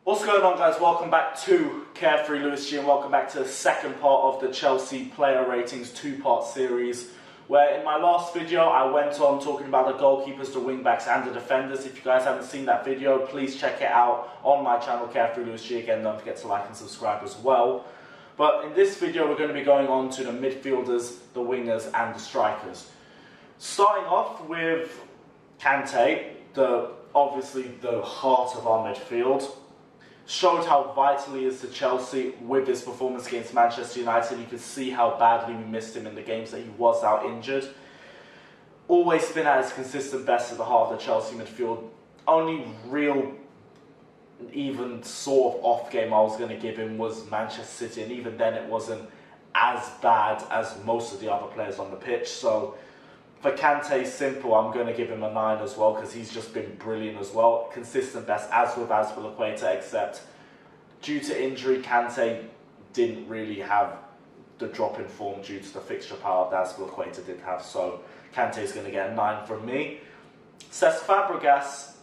What's going on, guys? Welcome back to Carefree Lewis G and welcome back to the second part of the Chelsea player ratings two-part series, where in my last video I went on talking about the goalkeepers, the wing-backs and the defenders. If you guys haven't seen that video, please check it out on my channel Carefree Lewis G. Again, don't forget to like and subscribe as well. But in this video we're going to be going on to the midfielders, the wingers and the strikers. Starting off with Kante, obviously the heart of our midfield. Showed how vital he is to Chelsea with his performance against Manchester United. You could see how badly we missed him in the games that he was out injured. Always been at his consistent best at the heart of the Chelsea midfield. Only real, even sort of off game I was going to give him was Manchester City, and even then it wasn't as bad as most of the other players on the pitch. So for Kante, simple, I'm going to give him a 9 as well, because he's just been brilliant as well. Consistent best, as with Azpilicueta, except due to injury, Kante didn't really have the drop in form due to the fixture power that Azpilicueta did have. So Kante's going to get a 9 from me. Cesc Fabregas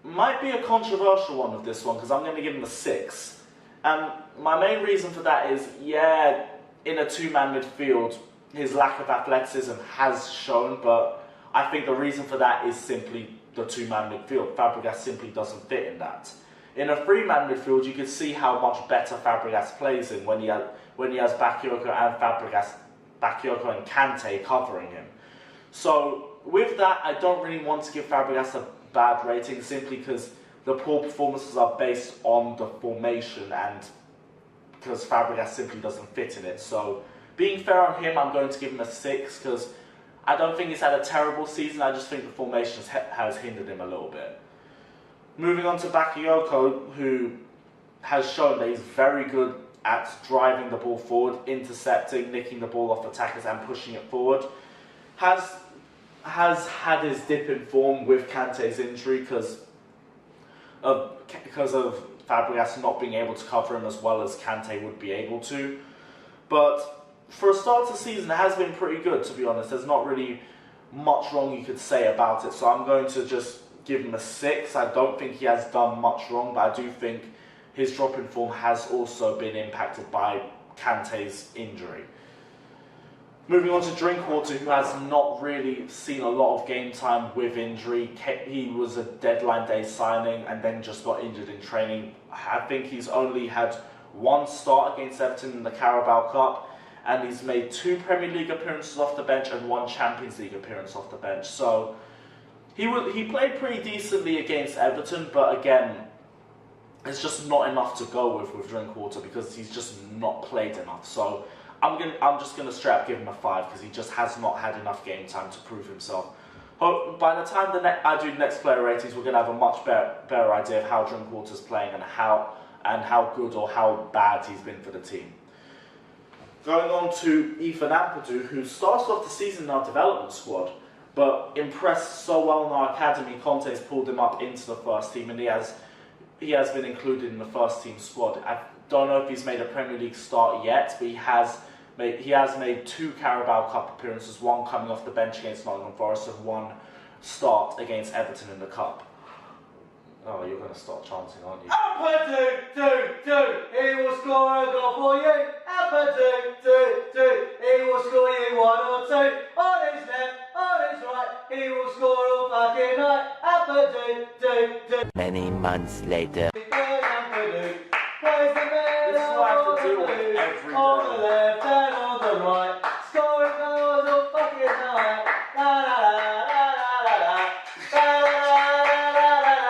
might be a controversial one with this one, because I'm going to give him a 6. And my main reason for that is, yeah, in a two-man midfield, his lack of athleticism has shown, but I think the reason for that is simply the two-man midfield. Fabregas simply doesn't fit in that. In a three-man midfield, you can see how much better Fabregas plays in when he has Bakayoko and Kante covering him. So with that, I don't really want to give Fabregas a bad rating, simply because the poor performances are based on the formation and because Fabregas simply doesn't fit in it. So being fair on him, I'm going to give him a 6, because I don't think he's had a terrible season. I just think the formation has hindered him a little bit. Moving on to Bakayoko, who has shown that he's very good at driving the ball forward, intercepting, nicking the ball off attackers and pushing it forward. Has had his dip in form with Kante's injury because of Fabregas not being able to cover him as well as Kante would be able to. But for a start to the season, it has been pretty good, to be honest. There's not really much wrong you could say about it. So I'm going to just give him a 6. I don't think he has done much wrong, but I do think his drop in form has also been impacted by Kante's injury. Moving on to Drinkwater, who has not really seen a lot of game time with injury. He was a deadline day signing and then just got injured in training. I think he's only had one start against Everton in the Carabao Cup, and he's made 2 Premier League appearances off the bench and 1 Champions League appearance off the bench. So he played pretty decently against Everton, but again, it's just not enough to go with Drinkwater, because he's just not played enough. So I'm just gonna straight up give him a 5, because he just has not had enough game time to prove himself. By the time I do next player ratings, we're gonna have a much better idea of how Drinkwater's playing and how good or how bad he's been for the team. Going on to Ethan Ampadu, who started off the season in our development squad, but impressed so well in our academy, Conte's pulled him up into the first team, and he has been included in the first team squad. I don't know if he's made a Premier League start yet, but he has made 2 Carabao Cup appearances, 1 coming off the bench against Nottingham Forest and 1 start against Everton in the Cup. Oh, you're going to start chanting, aren't you? Ampadu, he will score a goal for you. Ampadu, he will score you 1 or 2. On his left, on his right, he will score all fucking night. Ampadu, Many months later. Ampadu, plays the This is what I have to deal with every day. on the left and on the right, scoring goals all fucking night. La la la la la la la la.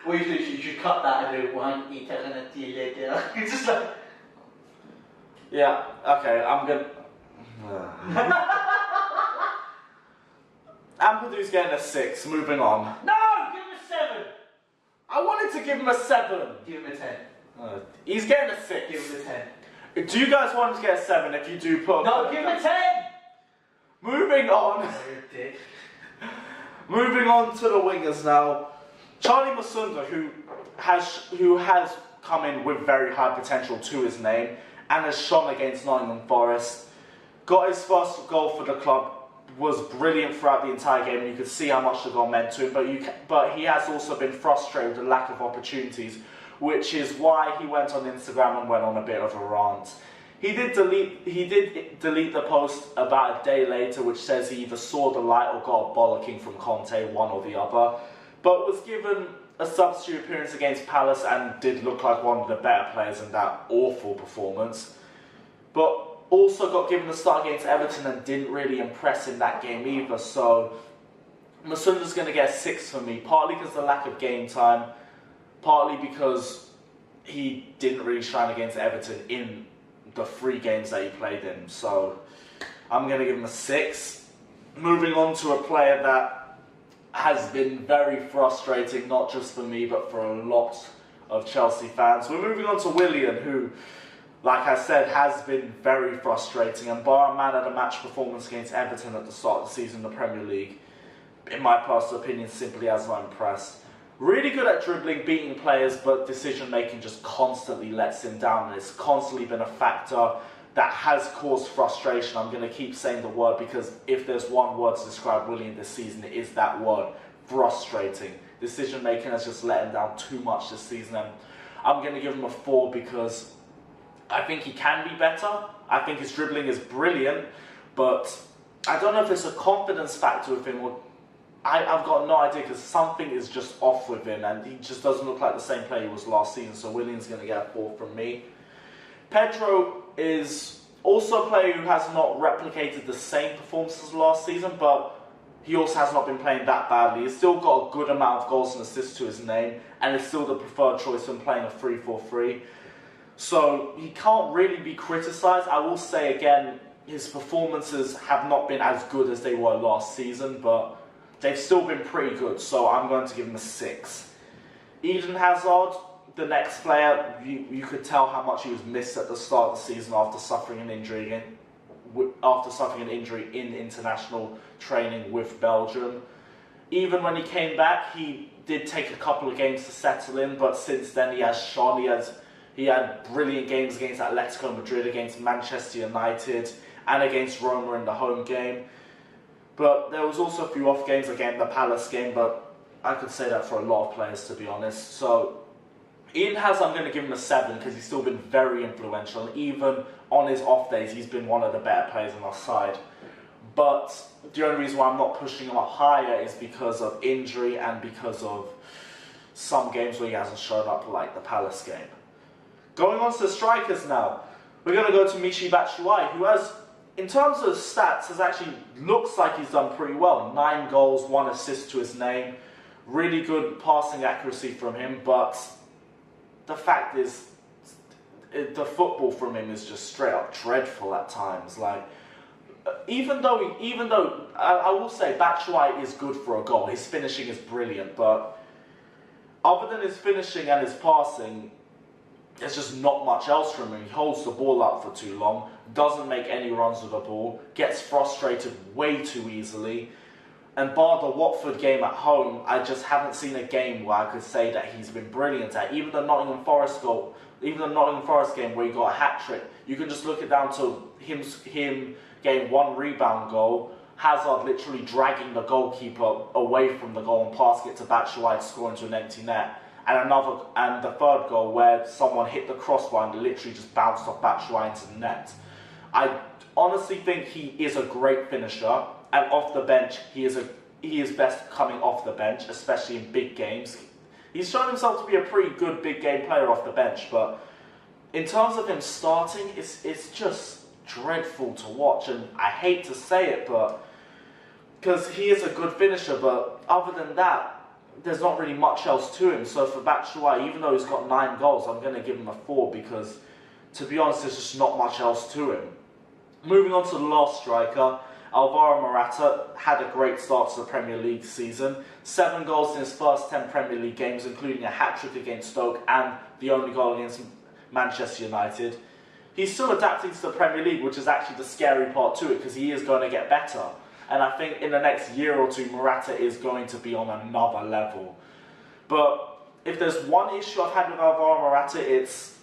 Well, you should cut that and do one. It's just like, Yeah, okay, I'm gonna... Ampadu's getting a 6, moving on. no, give him a 7. I wanted to give him a 7. Give him a 10. He's getting a 6. Give him a 10. Do you guys want him to get a 7 if you do put... No, give him a 10. Moving on. Oh, you're a dick. Moving on to the wingers now. Charlie Masunda, who has come in with very high potential to his name, and has shone against Nottingham Forest. Got his first goal for the club, was brilliant throughout the entire game, and you could see how much the goal meant to him, but he has also been frustrated with the lack of opportunities, which is why he went on Instagram and went on a bit of a rant. He did delete the post about a day later, which says he either saw the light or got a bollocking from Conte, one or the other, but was given a substitute appearance against Palace and did look like one of the better players in that awful performance. But also got given the start against Everton and didn't really impress in that game either, so Masunda's going to get a 6 for me, partly because of the lack of game time, partly because he didn't really shine against Everton in the 3 games that he played in, so I'm going to give him a 6. Moving on to a player that has been very frustrating, not just for me, but for a lot of Chelsea fans. We're moving on to Willian, who, like I said, has been very frustrating, and bar a man of the match performance against Everton at the start of the season in the Premier League, in my personal opinion, simply has not impressed. Really good at dribbling, beating players, but decision making just constantly lets him down, and it's constantly been a factor that has caused frustration. I'm going to keep saying the word, because if there's one word to describe Willian this season, it is that word: frustrating. Decision making has just let him down too much this season, and I'm going to give him a 4 because I think he can be better. I think his dribbling is brilliant, but I don't know if it's a confidence factor with him, or I've got no idea, because something is just off with him and he just doesn't look like the same player he was last season, so Willian's going to get a 4 from me. Pedro is also a player who has not replicated the same performance as last season, but he also has not been playing that badly. He's still got a good amount of goals and assists to his name, and is still the preferred choice when playing a 3-4-3. So he can't really be criticised. I will say again, his performances have not been as good as they were last season, but they've still been pretty good, so I'm going to give him a 6. Eden Hazard, the next player, you could tell how much he was missed at the start of the season after suffering an injury in international training with Belgium. Even when he came back, he did take a couple of games to settle in, but since then he has shone. He had brilliant games against Atletico Madrid, against Manchester United, and against Roma in the home game. But there was also a few off games, again the Palace game, but I could say that for a lot of players, to be honest. So Eden Hazard, I'm going to give him a 7 because he's still been very influential, and even on his off days he's been one of the better players on our side. But the only reason why I'm not pushing him up higher is because of injury and because of some games where he hasn't shown up, like the Palace game. Going on to the strikers now, we're going to go to Michy Batshuayi, who has, in terms of stats, has actually looks like he's done pretty well. 9 goals, 1 assist to his name. Really good passing accuracy from him, but the fact is, the football from him is just straight up dreadful at times. Like, even though I will say Batshuayi is good for a goal, his finishing is brilliant, but other than his finishing and his passing, there's just not much else from him. He holds the ball up for too long, doesn't make any runs with the ball, gets frustrated way too easily, and bar the Watford game at home, I just haven't seen a game where I could say that he's been brilliant at. Even the Nottingham Forest game where he got a hat-trick, you can just look it down to him getting 1 rebound goal, Hazard literally dragging the goalkeeper away from the goal and passing it to Batshuayi to score into an empty net. And the third goal where someone hit the crossbar and literally just bounced off Batshuayi into the net. I honestly think he is a great finisher, and off the bench he is best coming off the bench, especially in big games. He's shown himself to be a pretty good big game player off the bench, but in terms of him starting, it's just dreadful to watch, and I hate to say it, but because he is a good finisher, but other than that, there's not really much else to him. So for Batshuayi, even though he's got 9 goals, I'm going to give him a 4 because, to be honest, there's just not much else to him. Moving on to the last striker, Alvaro Morata had a great start to the Premier League season. 7 goals in his first 10 Premier League games, including a hat-trick against Stoke and the only goal against Manchester United. He's still adapting to the Premier League, which is actually the scary part to it, because he is going to get better. And I think in the next year or two, Morata is going to be on another level. But if there's one issue I've had with Alvaro Morata, it's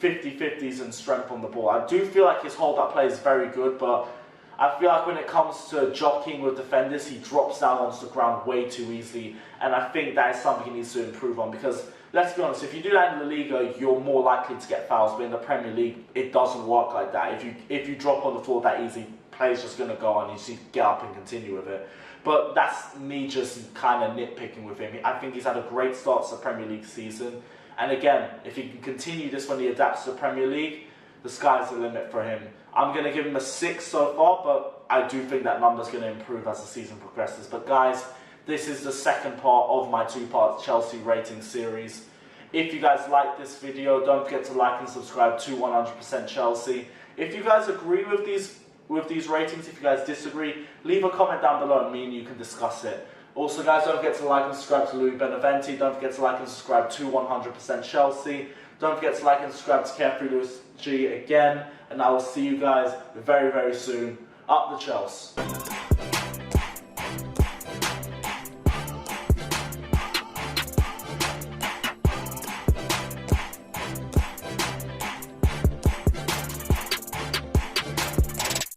50-50s in strength on the ball. I do feel like his hold-up play is very good, but I feel like when it comes to jockeying with defenders, he drops down onto the ground way too easily, and I think that is something he needs to improve on, because let's be honest, if you do that in La Liga, you're more likely to get fouls, but in the Premier League, it doesn't work like that. If you drop on the floor that easy, play's just going to go on, you just need to get up and continue with it. But that's me just kind of nitpicking with him. I think he's had a great start to the Premier League season, and again, if he can continue this when he adapts to the Premier League, the sky's the limit for him. I'm going to give him a 6 so far, but I do think that number's going to improve as the season progresses. But guys, this is the second part of my 2-part Chelsea rating series. If you guys like this video, don't forget to like and subscribe to 100% Chelsea. If you guys agree with these ratings, if you guys disagree, leave a comment down below and me and you can discuss it. Also guys, don't forget to like and subscribe to Louis Beneventi. Don't forget to like and subscribe to 100% Chelsea. Don't forget to like and subscribe to Carefree Lewis G again. And I will see you guys very, very soon. Up the Chelsea.